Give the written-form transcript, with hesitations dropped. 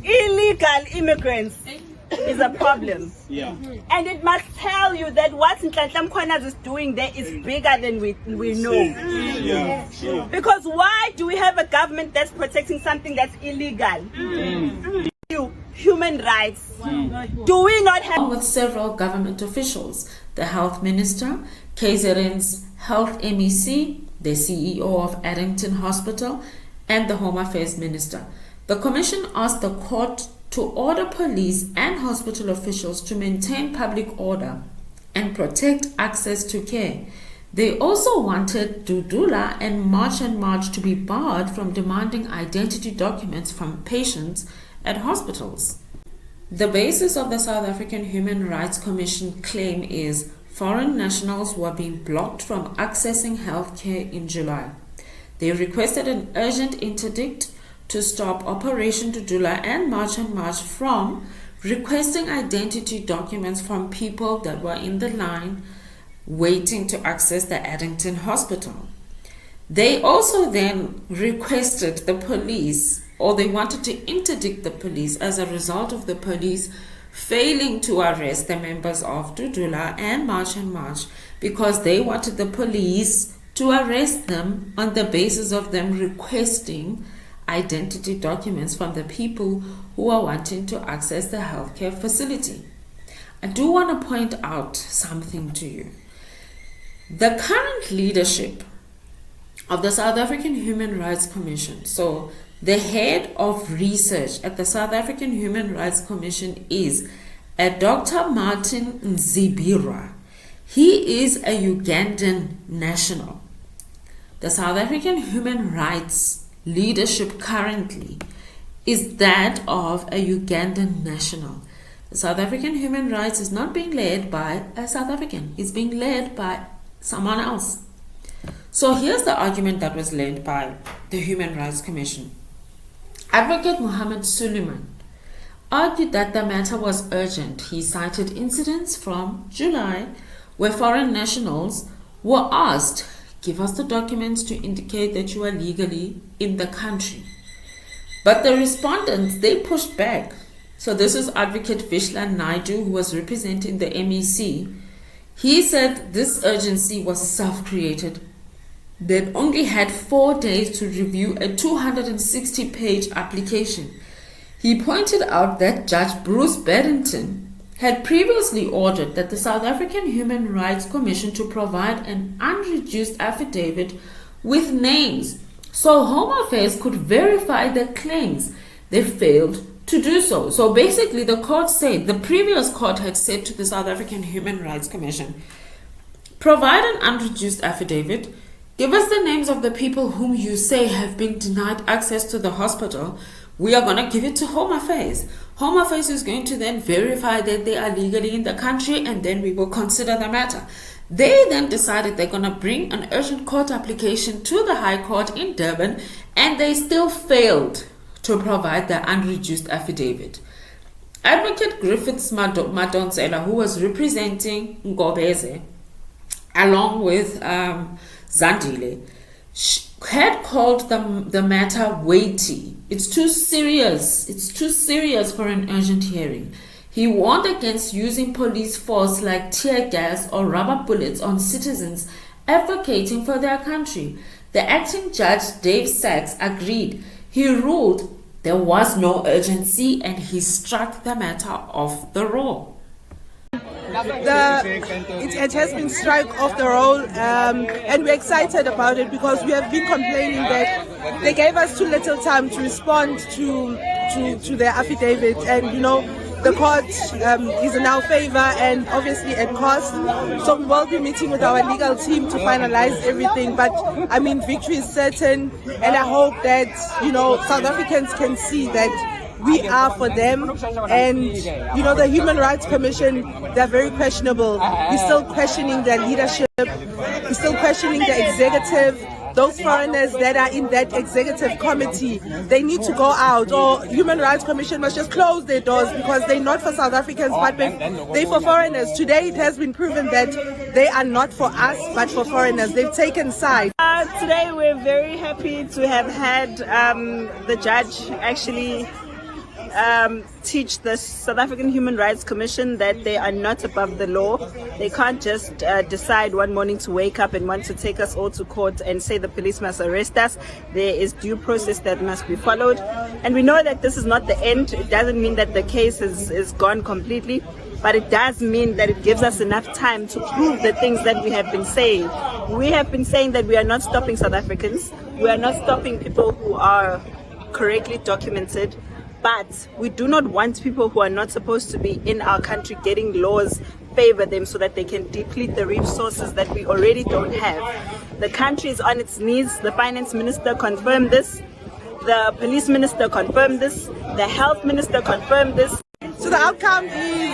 illegal immigrants is a problem. Yeah. And it must tell you that what Nhlanhla Mkhwanazi is doing there is bigger than we know. Yeah. Because why do we have a government that's protecting something that's illegal? Human rights. Do we not have... With several government officials, the health minister, KZN's health MEC, the CEO of Addington Hospital, and the Home Affairs Minister. The commission asked the court to order police and hospital officials to maintain public order and protect access to care. They also wanted Dudula and March to be barred from demanding identity documents from patients at hospitals. The basis of the South African Human Rights Commission claim is foreign nationals were being blocked from accessing healthcare in July. They requested an urgent interdict to stop Operation Dudula and March from requesting identity documents from people that were in the line waiting to access the Addington Hospital. They also then requested the police, or they wanted to interdict the police as a result of the police failing to arrest the members of Dudula and March because they wanted the police to arrest them on the basis of them requesting identity documents from the people who are wanting to access the healthcare facility. I do want to point out something to you. The current leadership of the South African Human Rights Commission, so the head of research at the South African Human Rights Commission is a Dr. Martin Nzibirwa. He is a Ugandan national. The South African Human Rights leadership currently is that of a Ugandan national. The South African Human Rights is not being led by a South African. It's being led by someone else. So here's the argument that was led by the Human Rights Commission. Advocate Mohammed Suleiman argued that the matter was urgent. He cited incidents from July where foreign nationals were asked, give us the documents to indicate that you are legally in the country. But the respondents, they pushed back. So this is Advocate Vishla Naidu, who was representing the MEC. He said this urgency was self-created. They only had 4 days to review a 260-page application. He pointed out that Judge Bruce Beddington had previously ordered that the South African Human Rights Commission to provide an unreduced affidavit with names so Home Affairs could verify the claims. They failed to do so. So basically the court said, the previous court had said to the South African Human Rights Commission, provide an unreduced affidavit, give us the names of the people whom you say have been denied access to the hospital. We are going to give it to Home Affairs. Home Affairs is going to then verify that they are legally in the country, and then we will consider the matter. They then decided they're going to bring an urgent court application to the High Court in Durban, and they still failed to provide the unreduced affidavit. Advocate Griffiths Madonsela, who was representing Ngobese, along with Zandile, had called the matter weighty. It's too serious. It's too serious for an urgent hearing. He warned against using police force like tear gas or rubber bullets on citizens advocating for their country. The acting judge, Dave Sachs, agreed. He ruled there was no urgency and he struck the matter off the roll. It has been struck off the roll, and we're excited about it because we have been complaining that they gave us too little time to respond to their affidavit, and you know the court is in our favor and obviously at cost, so we will be meeting with our legal team to finalize everything. But I mean, victory is certain, and I hope that South Africans can see that we are for them. And the Human Rights Commission, they're very questionable. We're still questioning their leadership. We're still questioning the executive. Those foreigners that are in that executive committee, they need to go out, or Human Rights Commission must just close their doors because they're not for South Africans, but they're for foreigners. Today it has been proven that they are not for us, but for foreigners. They've taken sides. Today we're very happy to have had the judge actually teach the South African Human Rights Commission that they are not above the law. They can't just decide one morning to wake up and want to take us all to court and say the police must arrest us. There is due process that must be followed. And we know that this is not the end. It doesn't mean that the case is gone completely, but it does mean that it gives us enough time to prove the things that we have been saying. We have been saying that we are not stopping South Africans. We are not stopping people who are correctly documented. But we do not want people who are not supposed to be in our country getting laws favor them so that they can deplete the resources that we already don't have. The country is on its knees. The finance minister confirmed this. The police minister confirmed this. The health minister confirmed this. So the outcome is